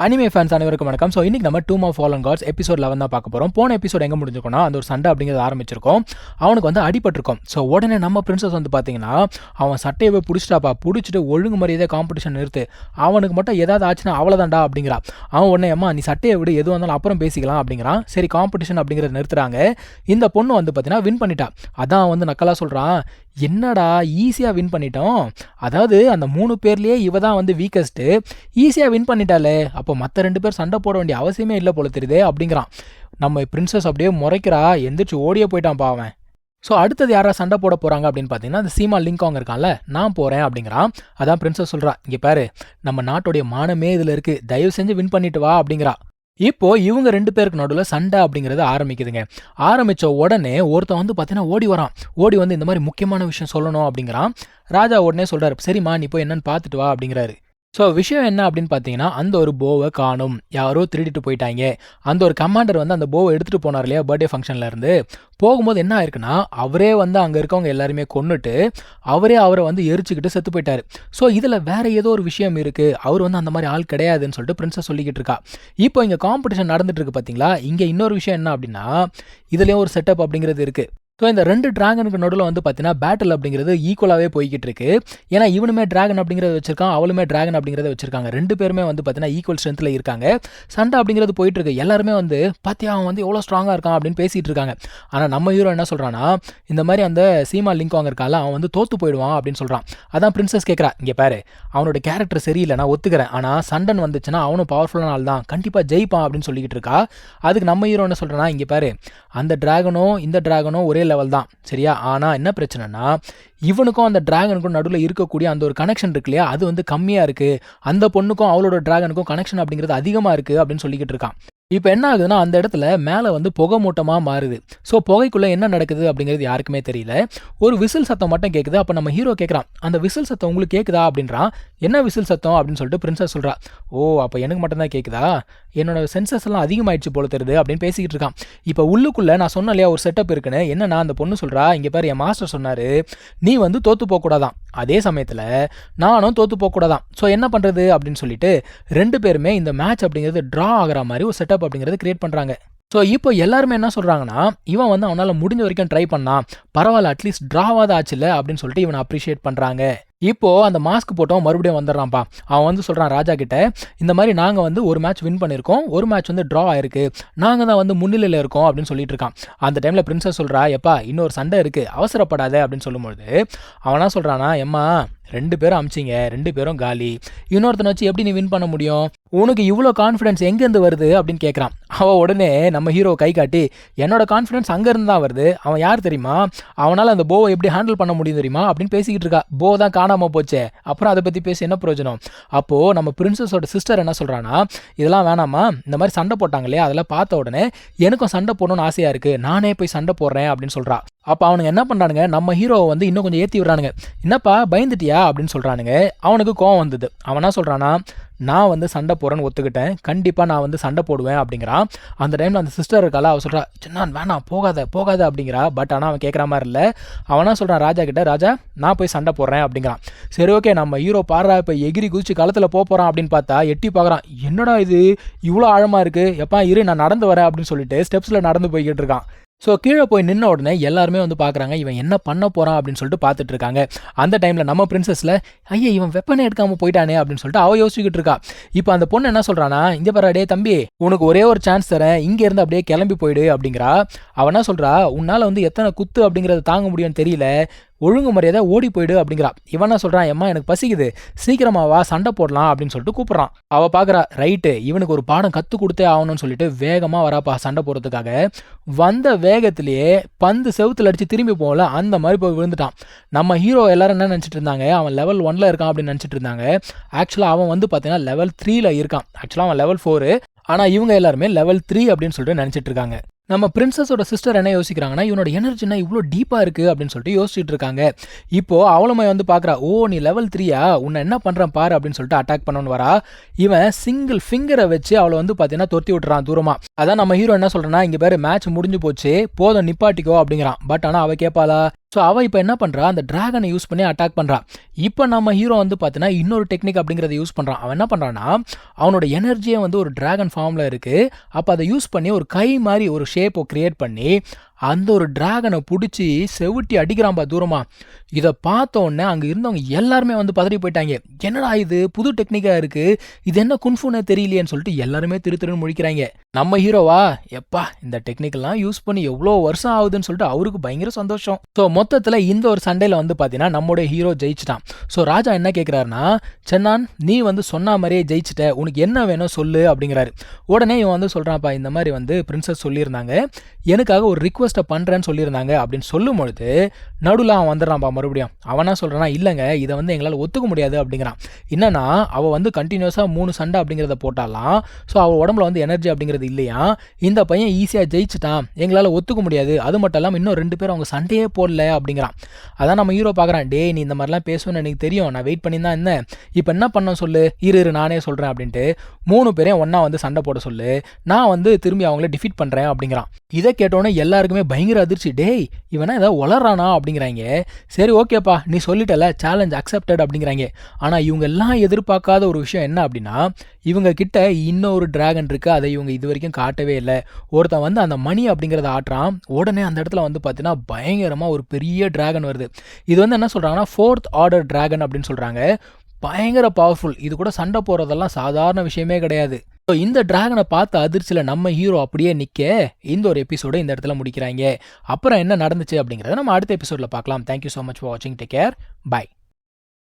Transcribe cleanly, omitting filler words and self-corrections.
Anime fans அனைவருக்கும் வணக்கம். So இன்னைக்கு நம்ம டூம் ஆஃப் ஃபாலன் காட்ஸ் எபிசோட் 11 தான் பார்க்க போகிறோம். போன எபிசோட் எங்கே முடிஞ்சிருக்கோம்னா அந்த ஒரு சண்டை அப்படிங்கிறது ஆரம்பிச்சிருக்கோம். அவனுக்கு வந்து அடிபட்டிருக்கும். ஸோ உடனே நம்ம பிரின்சஸ் வந்து பார்த்தீங்கன்னா அவன் சட்டையை போய் பிடிச்சிட்டு ஒழுங்கு மரியாதை காம்படிஷன் நிறுத்து, அவனுக்கு மட்டும் ஏதாவது ஆச்சுன்னா அவ்வளோதான்டா அப்படிங்கிறான். அவன் உடனே அம்மா நீ சட்டையை விடு, எது வந்தாலும் அப்புறம் பேசிக்கலாம் அப்படிங்கிறான். சரி காம்படிஷன் அப்படிங்கிறத நிறுத்துறாங்க. இந்த பொண்ணு வந்து பார்த்தீங்கன்னா வின் பண்ணிட்டா. அதான் வந்து நக்கலாக சொல்கிறான், என்னடா ஈஸியாக வின் பண்ணிட்டோம், அதாவது அந்த 3 பேர்லேயே இவ தான் வந்து வீக்கஸ்ட்டு, ஈஸியாக வின் பண்ணிட்டாலே, அப்போ மற்ற 2 பேர் சண்டை போட வேண்டிய அவசியமே இல்லை போல தெரியுதே அப்படிங்கிறான். நம்ம பிரின்சஸ் அப்படியே முறைக்கிறா, எந்திரிச்சு ஓடியே போயிட்டான் பாவன். ஸோ அடுத்தது யாரா சண்டை போட போகிறாங்க அப்படின்னு பார்த்தீங்கன்னா அந்த சீமா லிங்காங் இருக்கான்ல, நான் போகிறேன் அப்படிங்கிறான். அதான் பிரின்சஸ் சொல்கிறா, இங்கே பாரு நம்ம நாட்டுடைய மானமே இதில் இருக்குது, தயவு செஞ்சு வின் பண்ணிட்டு வா அப்படிங்கிறா. இப்போ இவங்க 2 பேருக்கு நடுவில் சண்டை அப்படிங்கிறது ஆரம்பிக்குதுங்க. ஆரம்பித்த உடனே ஒருத்தன் வந்து பார்த்தீங்கன்னா ஓடி வரான். ஓடி வந்து இந்த மாதிரி முக்கியமான விஷயம் சொல்லணும் அப்படிங்கிறான். ராஜா உடனே சொல்கிறார், சரிம்மா நீ போய் என்னன்னு பார்த்துட்டு வா அப்படிங்கிறாரு. ஸோ விஷயம் என்ன அப்படின்னு பார்த்தீங்கன்னா அந்த ஒரு போவை காணும், யாரோ திருடிட்டு போயிட்டாங்க. அந்த ஒரு கமாண்டர் வந்து அந்த போவை எடுத்துகிட்டு போனார் இல்லையா பர்த்டே ஃபங்க்ஷன்லேருந்து, போகும்போது என்ன ஆயிருக்குன்னா அவரே வந்து அங்கே இருக்கவங்க எல்லாருமே கொன்னுட்டு அவரை வந்து எரிச்சுக்கிட்டு செத்து போயிட்டாரு. ஸோ இதில் வேற ஏதோ ஒரு விஷயம் இருக்குது, அவர் வந்து அந்த மாதிரி ஆள் கிடையாதுன்னு சொல்லிட்டு பிரின்சஸ் சொல்லிக்கிட்டு இருக்கா. இப்போ இங்கே காம்படிஷன் நடந்துட்டு இருக்கு பார்த்தீங்களா. இங்கே இன்னொரு விஷயம் என்ன அப்படின்னா இதுலேயும் ஒரு செட்டப் அப்படிங்கிறது இருக்குது. ஸோ இந்த 2 டிராகனுக்கு நடுவில் வந்து பார்த்தீங்கன்னா பேட்டில் அப்படிங்கிறது ஈக்குவலாகவே போய்கிட்டு இருக்கு. ஏன்னா இவனுமே டிராகன் அப்படிங்கிறத வச்சிருக்கான், அவளுமே டிராகன் அப்படிங்கிறத வச்சிருக்காங்க. 2 பேருமே வந்து பார்த்தீங்கன்னா ஈக்குவல் ஸ்ட்ரென்த்தில் இருக்காங்க. சண்டை அப்படிங்கிறது போயிட்டு இருக்கு. எல்லாருமே வந்து பார்த்தியா அவன் வந்து எவ்வளோ ஸ்ட்ராங்காக இருக்கான் அப்படின்னு பேசிகிட்டு இருக்காங்க. ஆனால் நம்ம ஹீரோ என்ன சொல்கிறான்னா, இந்த மாதிரி அந்த சீமா லிங்காங் இருக்கால அவன் வந்து தோற்று போயிடுவான் அப்படின்னு சொல்கிறான். அதான் பிரின்சஸ் கேட்குறா, இங்கே பாரு அவனோட கேரக்டர் சரியில்லை நான் ஒத்துக்கிறேன், ஆனால் சண்டன் வந்துச்சுன்னா அவனும் பவர்ஃபுல்லான ஆள் தான், கண்டிப்பாக ஜெயிப்பான் அப்படின்னு சொல்லிக்கிட்டு இருக்கா. அதுக்கு நம்ம ஹீரோ என்ன சொல்கிறேன்னா, இங்கே பாரு அந்த டிராகனும் இந்த டிராகனும் ஒரே லெவல் தான் சரியா, ஆனால் என்ன பிரச்சனைனா இவனுக்கும் அந்த டிராகனுக்கும் நடுவில் இருக்கக்கூடிய அந்த ஒரு கனெக்ஷன் இருக்கு இல்லையா, அது வந்து கம்மியாக இருக்குது, அந்த பொண்ணுக்கும் அவளோட டிராகனுக்கும் கனெக்ஷன் அப்படிங்கிறது அதிகமாக இருக்குது அப்படின்னு சொல்லிக்கிட்டு இருக்கான். இப்போ என்ன ஆகுதுன்னா அந்த இடத்துல மேலே வந்து புகை மூட்டமாக மாறுது. ஸோ புகைக்குள்ளே என்ன நடக்குது அப்படிங்கிறது யாருக்குமே தெரியல. ஒரு விசில் சத்தம் மட்டும் கேட்குது. அப்போ நம்ம ஹீரோ கேட்குறான், அந்த விசில் சத்தம் உங்களுக்கு கேட்குதா அப்படின்றான். என்ன விசில் சத்தம் அப்படின்னு சொல்லிட்டு பிரின்சஸ் சொல்கிறா. ஓ அப்போ எனக்கு மட்டும்தான் கேட்குதா, என்னோட சென்சஸ் எல்லாம் அதிகமாகிடுச்சு போல தெரியுது அப்படின்னு பேசிக்கிட்டு இருக்கான். இப்போ உள்ளுக்குள்ளே நான் சொன்ன இல்லையா ஒரு செட்டப் இருக்குன்னு, என்னன்னா அந்த பொண்ணு சொல்கிறா, இங்கே பாரு என் மாஸ்டர் சொன்னார் நீ வந்து தோற்று போகக்கூடாதான், அதே சமயத்தில் நானும் தோற்று போகக்கூடாதான். ஸோ என்ன பண்ணுறது அப்படின்னு சொல்லிட்டு 2 பேருமே இந்த மேட்ச் அப்படிங்கிறது ட்ரா ஆகிற மாதிரி ஒரு செட்டப் அப்படிங்கிறது கிரியேட் பண்ணுறாங்க. ஸோ இப்போ எல்லாருமே என்ன சொல்கிறாங்கன்னா, இவன் வந்து அவனால் முடிஞ்ச வரைக்கும் ட்ரை பண்ணான், பரவாயில்ல அட்லீஸ்ட் ட்ராவாத ஆச்சுல்ல அப்படின்னு சொல்லிட்டு இவனை அப்ரிஷியேட் பண்ணுறாங்க. இப்போது அந்த மாஸ்க் போட்டவன் மறுபடியும் வந்துடுறான்ப்பா. அவன் வந்து சொல்கிறான் ராஜா கிட்ட, இந்த மாதிரி நாங்கள் வந்து ஒரு மேட்ச் வின் பண்ணியிருக்கோம், ஒரு மேட்ச் வந்து ட்ரா ஆயிருக்கு, நாங்கள் தான் வந்து முன்னிலையில் இருக்கோம் அப்படின்னு சொல்லிட்டு இருக்கான். அந்த டைமில் பிரின்சஸ் சொல்கிறா, எப்பா இன்னொரு சண்டை இருக்குது அவசரப்படாத அப்படின்னு சொல்லும்போது அவனா சொல்கிறானா, எம்மா 2 பேரும் அமிச்சிங்க, 2 பேரும் காலி, இன்னொருத்தனை வச்சு எப்படி நீ வின் பண்ண முடியும், உனக்கு இவ்வளோ கான்ஃபிடன்ஸ் எங்கேருந்து வருது அப்படின்னு கேட்குறான். அவன் உடனே நம்ம ஹீரோ கை காட்டி, என்னோட கான்ஃபிடன்ஸ் அங்கேருந்து தான் வருது, அவன் யார் தெரியுமா, அவனால் அந்த போவை எப்படி ஹேண்டில் பண்ண முடியும் தெரியுமா அப்படின்னு பேசிக்கிட்டு இருக்கா. போ தான் காணாமல் போச்சே, அப்புறம் அதை பற்றி பேசி என்ன பிரயோஜனம். அப்போது நம்ம பிரின்சஸோட சிஸ்டர் என்ன சொல்கிறான்னா, இதெல்லாம் வேணாமா, இந்த மாதிரி சண்டை போட்டாங்க இல்லையா, அதெல்லாம் பார்த்த உடனே எனக்கும் சண்டை போடணும்னு ஆசையாக இருக்குது, நானே போய் சண்டை போடுறேன் அப்படின்னு சொல்கிறா. அப்போ அவனுங்க என்ன பண்ணுறானுங்க, நம்ம ஹீரோவை வந்து இன்னும் கொஞ்சம் ஏற்றி விட்றானுங்க. என்னப்பா பயந்துட்டியா அப்படின்னு சொல்கிறானுங்க. அவனுக்கு கோவம் வந்தது. அவனா சொல்கிறானா, நான் வந்து சண்டை போடுறேன்னு ஒத்துக்கிட்டேன், கண்டிப்பாக நான் வந்து சண்டை போடுவேன் அப்படிங்கிறான். அந்த டைமில் அந்த சிஸ்டர் இருக்கால அவள் சொல்கிறா, சின்னான் வேணாம் போகாத அப்படிங்கிறா. பட் ஆனால் அவன் கேட்குற மாதிரி இல்லை. அவனா சொல்கிறான் ராஜா கிட்ட, ராஜா நான் போய் சண்டை போடுறேன் அப்படிங்கிறான். சரி ஓகே நம்ம ஹீரோ பாடுறா இப்போ எகிரி குதிச்சு களத்தில் போகிறான் அப்படின்னு பார்த்தா எட்டி பார்க்குறான், என்னடா இது இவ்வளோ ஆழமாக இருக்குது, எப்பா இரு நான் நடந்து வரேன் அப்படின்னு சொல்லிட்டு ஸ்டெப்ஸில் நடந்து போய்கிட்டு இருக்கான். ஸோ கீழே போய் நின்ன உடனே எல்லாருமே வந்து பார்க்குறாங்க, இவன் என்ன பண்ண போகிறான் அப்படின்னு சொல்லிட்டு பார்த்துட்டு இருக்காங்க. அந்த டைமில் நம்ம பிரின்சஸில் ஐயா இவன் வெப்பனே எடுக்காமல் போயிட்டானே அப்படின்னு சொல்லிட்டு அவள் யோசிச்சுக்கிட்டு இருக்கா. இப்போ அந்த பொண்ணு என்ன சொல்கிறானா, இங்கே பாரு டே தம்பி உனக்கு ஒரே ஒரு சான்ஸ் தரேன், இங்கேருந்து அப்படியே கிளம்பி போயிடு அப்படிங்கிறா. அவன் என்ன சொல்கிறா, உன்னால் வந்து எத்தனை குத்து அப்படிங்கிறத தாங்க முடியும்னு தெரியல, ஒழுங்கு மரியாதை ஓடி போயிடு அப்படிங்கிறா. இவனா சொல்கிறான், எம்மா எனக்கு பசிக்குது சீக்கிரமாவா சண்டை போடலாம் அப்படின்னு சொல்லிட்டு கூப்பிட்றான். அவள் பார்க்குறா, ரைட்டு இவனுக்கு ஒரு பாடம் கற்றுக் கொடுத்தே ஆகணும்னு சொல்லிட்டு வேகமாக வராப்பா சண்டை போடுறதுக்காக. வந்த வேகத்திலேயே பந்து செவுத்துல அடித்து திரும்பி போகல, அந்த மாதிரி போய் விழுந்துட்டான். நம்ம ஹீரோ எல்லாரும் என்ன நினச்சிட்டு இருந்தாங்க, அவன் லெவல் 1ல் இருக்கான் அப்படின்னு நினச்சிட்டு இருந்தாங்க. ஆக்சுவலாக அவன் வந்து பார்த்தீங்கன்னா லெவல் 3ல் இருக்கான். ஆக்சுவலாக அவன் லெவல் 4, ஆனால் இவங்க எல்லாருமே லெவல் 3 அப்படின்னு சொல்லிட்டு நினச்சிட்டு இருக்காங்க. நம்ம பிரின்சஸோட சிஸ்டர் என்ன யோசிக்கிறாங்கன்னா, இவனோட எனர்ஜினா இவ்வளோ டீப்பாக இருக்குது அப்படின்னு சொல்லிட்டு யோசிச்சுட்டு இருக்காங்க. இப்போது அவளுமே வந்து பார்க்குறா, ஓ நீ லெவல் 3யா, உன்னை என்ன பண்ணுறான் பாரு அப்படின்னு சொல்லிட்டு அட்டாக் பண்ணணும்னு வரா. இவன் சிங்கிள் ஃபிங்கரை வச்சு அவளை வந்து பார்த்தீங்கன்னா தொத்தி விட்டுறான் தூரமாக. அதான் நம்ம ஹீரோ என்ன சொல்றேன்னா, இங்க பாரு மேட்ச் முடிஞ்சு போச்சு, போதும் நிப்பாட்டிக்கோ அப்படிங்கிறான். பட் ஆனா அவ கேட்பாளா? ஸோ அவ இப்ப என்ன பண்றா, அந்த டிராகனை யூஸ் பண்ணி அட்டாக் பண்றா. இப்ப நம்ம ஹீரோ வந்து பார்த்தீங்கன்னா, இன்னொரு டெக்னிக் அப்படிங்கிறத யூஸ் பண்றான். அவன் என்ன பண்றான்னா, அவனோட எனர்ஜியே வந்து ஒரு டிராகன் ஃபார்ம்ல இருக்கு. அப்ப அத யூஸ் பண்ணி ஒரு கை மாரி ஒரு ஷேப்ப கிரியேட் பண்ணி, அந்த ஒரு டிராகனை புடிச்சு செவுட்டி அடிக்கிறான்பா தூரமா. இத பார்த்த உடனே அங்க இருந்தவங்க எல்லாருமே வந்து பதறி போயிட்டாங்க. என்னடா இது புது டெக்னிக்கா இருக்கு, இது என்ன குன்ஃபுனே தெரியலையேன்னு சொல்லிட்டு எல்லாருமே திரு திருன்னு முழிக்கிறாங்க. நம்ம ஹீரோவா, எப்பா இந்த டெக்னிக்கெல்லாம் யூஸ் பண்ணி எவ்வளோ வருஷம் ஆகுதுன்னு சொல்லிட்டு அவருக்கு பயங்கர சந்தோஷம். ஸோ மொத்தத்தில் இந்த ஒரு சண்டையில் வந்து பார்த்தீங்கன்னா நம்மளோட ஹீரோ ஜெயிச்சிட்டான். ஸோ ராஜா என்ன கேட்குறாருன்னா, சென்னான் நீ வந்து சொன்ன மாதிரியே ஜெயிச்சிட்ட, உனக்கு என்ன வேணும் சொல்லு அப்படிங்கிறாரு. உடனே இவன் வந்து சொல்கிறான்ப்பா, இந்த மாதிரி வந்து பிரின்சஸ் சொல்லியிருந்தாங்க, எனக்காக ஒரு ரிக்வெஸ்ட்டை பண்ணுறேன்னு சொல்லியிருந்தாங்க அப்படின்னு சொல்லும் பொழுது நடுவில் அவன் வந்துடுறான்ப்பா மறுபடியும். அவனா சொல்கிறானா, இல்லைங்க இதை வந்து எங்களால் ஒத்துக்க முடியாது அப்படிங்கிறான். என்னன்னா அவள் வந்து கண்டினியூஸாக 3 சண்டை அப்படிங்கிறத போட்டாலாம். ஸோ அவள் உடம்புல வந்து எனர்ஜி அப்படிங்கிறது இல்லையா, இந்த பையன் ஈஸியாக ஜெயிச்சிட்டான், எங்களால் ஒத்துக்க முடியாது. அது மட்டும் இல்லாமல் இன்னும் 2 பேர் அவங்க சண்டையே போடல அப்படிங்கிறான். அதான் நம்ம ஹீரோ பார்க்குறான், டே நீ இந்த மாதிரிலாம் பேசுவேன்னு எனக்கு தெரியும், நான் வெயிட் பண்ணி தான் இருந்தேன், இப்போ என்ன பண்ண சொல்லு, இரு நானே சொல்கிறேன் அப்படின்ட்டு 3 பேரையும் ஒன்றா வந்து சண்டை போட சொல்லு, நான் வந்து திரும்பி அவங்கள டிஃபீட் பண்ணுறேன் அப்படிங்கிறான். இதை கேட்டோன்னே எல்லாருக்குமே பயங்கர அதிர்ச்சி. டேய் இவனா ஏதாவது வளரானா அப்படிங்கிறாங்க. சரி ஓகேப்பா நீ சொல்லிட்டல, சேலஞ்ச் அக்செப்டட் அப்படிங்கிறாங்க. ஆனால் இவங்க எல்லாம் எதிர்பார்க்காத ஒரு விஷயம் என்ன அப்படின்னா, இவங்க கிட்ட இன்னொரு டிராகன் இருக்கு, அதை இவங்க இது வரைக்கும் காட்டவே இல்லை. ஒருத்தன் வந்து அந்த மணி அப்படிங்கிறத ஆட்டுறான். உடனே அந்த இடத்துல வந்து பார்த்தீங்கன்னா பயங்கரமாக ஒரு பெரிய டிராகன் வருது. இது வந்து என்ன சொல்கிறாங்கன்னா 4th ஆர்டர் டிராகன் அப்படின்னு சொல்கிறாங்க. பயங்கர பவர்ஃபுல். இது கூட சண்டை போடுறதெல்லாம் சாதாரண விஷயமே கிடையாது. ஸோ இந்த டிராகனை பார்த்த அதிர்ச்சியில் நம்ம ஹீரோ அப்படியே நிற்க இந்த ஒரு எபிசோடை இந்த இடத்துல முடிக்கிறாங்க. அப்புறம் என்ன நடந்துச்சு அப்படிங்கிறத நம்ம அடுத்த எபிசோடில் பார்க்கலாம். தேங்க்யூ ஸோ மச் ஃபார் வாட்சிங். Take care. பை.